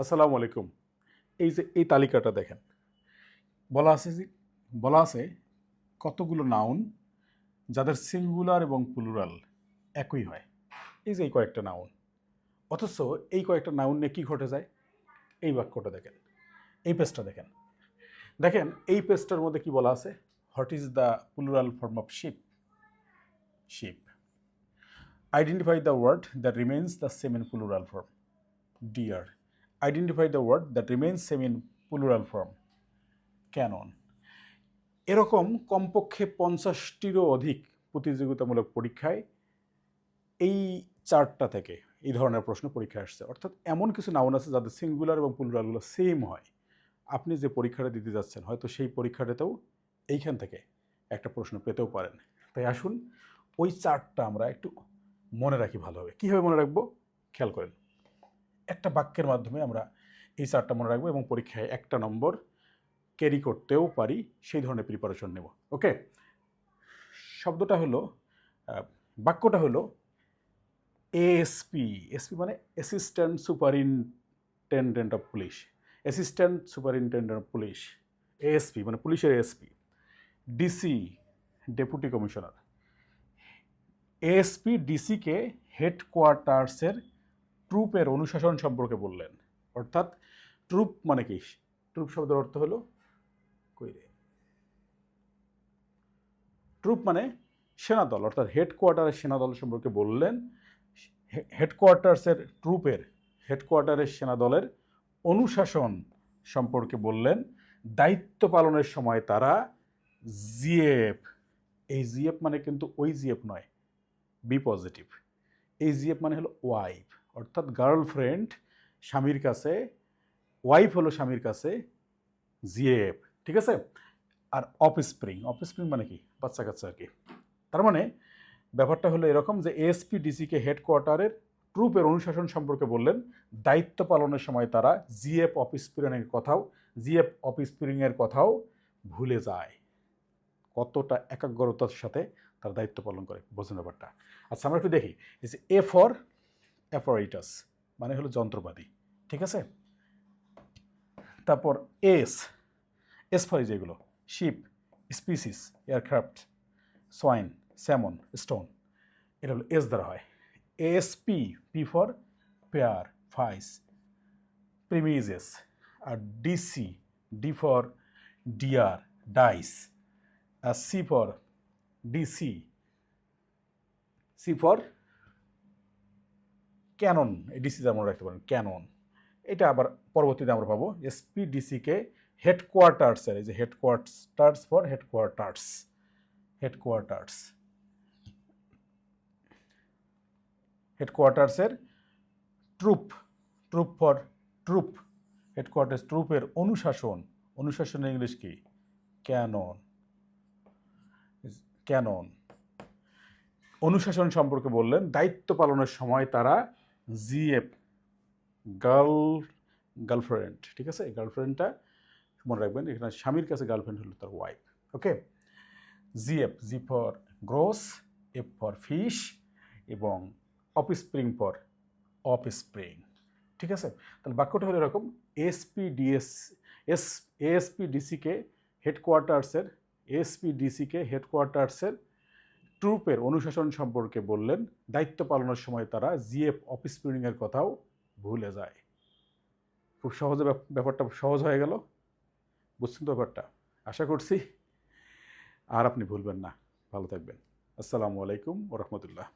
আসসালামু আলাইকুম। এই যে এই তালিকাটা দেখেন। বলা আছে যে বলা আছে কতগুলো নাউন যাদের সিঙ্গুলার এবং প্লুরাল একই হয়। এই যে এই কয়েকটা নাউন। অথচ এই কয়েকটা নাউন নিয়ে কি ঘটে যায়? এই বাক্যটা দেখেন। এই পেজটা দেখেন। দেখেন এই পেজটার মধ্যে কি বলা আছে? What is the plural form of ship? Ship. Identify the word that remains the same in plural form. Deer. Identify the word that remains same in plural form. Cannon. এরকম কমপক্ষে 50টিরও অধিক প্রতিযোগিতামূলক পরীক্ষায় এই চার্টটা থেকে এই ধরনের প্রশ্ন পরীক্ষায় আসছে। অর্থাৎ এমন কিছু নাউন আছে যাদের সিঙ্গুলার এবং প্লুরালগুলো সেম হয়। আপনি যে পরীক্ষাটা দিতে যাচ্ছেন হয়তো সেই পরীক্ষাটাতেও এইখান থেকে একটা প্রশ্ন পেতেও পারেন। তাই আসুন ওই চার্টটা আমরা একটু মনে রাখি ভালোভাবে। কীভাবে মনে রাখবো? খেয়াল করেন। একটা বাক্যের মাধ্যমে আমরা এই চার্টটা মনে রাখবো এবং পরীক্ষায় একটা নম্বর ক্যারি করতেও পারি, সেই ধরনের প্রিপারেশন নেব। ওকে, শব্দটা হলো বাক্যটা হলো এএসপি। এসপি মানে assistant superintendent of police. Assistant superintendent of police. ASP মানে পুলিশের ASP. DC deputy commissioner. ASP ডিসিকে হেডকোয়ার্টার্সের ট্রুপের অনুশাসন সম্পর্কে বললেন। অর্থাৎ ট্রুপ মানে কি? ট্রুপ শব্দের অর্থ হলো ট্রুপ মানে সেনাদল, অর্থাৎ হেডকোয়ার্টারের সেনাদল সম্পর্কে বললেন। হেডকোয়ার্টারের সেনাদলের অনুশাসন সম্পর্কে বললেন। দায়িত্ব পালনের সময় তারা জিএফ, এই জিএফ মানে কিন্তু ওই জিএফ নয়, বি পজিটিভ। এই জিএফ মানে হলো ওয়াইফ, অর্থাৎ গার্লফ্রেন্ড স্বামীর কাছে, ওয়াইফ হলো স্বামীর কাছে জিএফ। ঠিক আছে? আর অফস্প্রিং মানে কি? বাচ্চা কাচ্চা আর কি। তার মানে ব্যাপারটা হলো এরকম যে এএসপি ডিসিকে হেডকোয়ার্টারের ট্রুপের অনুশাসন সম্পর্কে বললেন। দায়িত্ব পালনের সময় তারা জিএফ অফস্প্রিংয়ের কথাও ভুলে যায়। কতটা একাগ্রতার সাথে তার দায়িত্ব পালন করে, বোঝেন ব্যাপারটা। আচ্ছা, আমরা একটু দেখি। এ ফর অ্যাপারেটাস মানে হলো যন্ত্রপাতি। ঠিক আছে? তারপর এস ফর যেগুলো ship, species, aircraft, swine, salmon, stone, এটা হলো এস দ্বারা হয়। এএসপি, পি ফর পেয়ার, ফাইস, প্রিমিজেস। আর DC, D for deer, dice. আর C for DC, C for cannon. এই ডিসি মনে রাখতে পারেন, ক্যানন। এটা আবার পরবর্তীতে আমরা পাবো। এসপি ডিসিকে হেডকোয়ার্টার্সের, এই যে হেডকোয়ার্টার্স ফর হেডকোয়ার্টার্সের ট্রুপ ফর ট্রুপ, হেডকোয়ার্টার্স ট্রুপের অনুশাসন ইংলিশ কি? ক্যানন। অনুশাসন সম্পর্কে বললেন। দায়িত্ব পালনের সময় তারা জিএফ, গার্লফ্রেন্ড। ঠিক আছে? এই গার্লফ্রেন্ডটা মনে রাখবেন, এখানে স্বামীর কাছে গার্লফ্রেন্ড হলো তার wife. Okay, GF, G for gross, F for fish এবং অফস্প্রিং ফর অফস্প্রিং। ঠিক আছে? তাহলে বাক্যটা হলো এরকম। এএসপি ডিসিকে হেডকোয়ার্টার্সের ট্রুপের অনুশাসন সম্পর্কে বললেন। দায়িত্ব পালনের সময় তারা জিএফ অফস্প্রিংয়ের কথাও ভুলে যায়। খুব সহজে ব্যাপারটা সহজ হয়ে গেল। বুঝছেন তো ব্যাপারটা? আশা করছি আর আপনি ভুলবেন না। ভালো থাকবেন। আসসালামু আলাইকুম ওয়া রাহমাতুল্লাহ।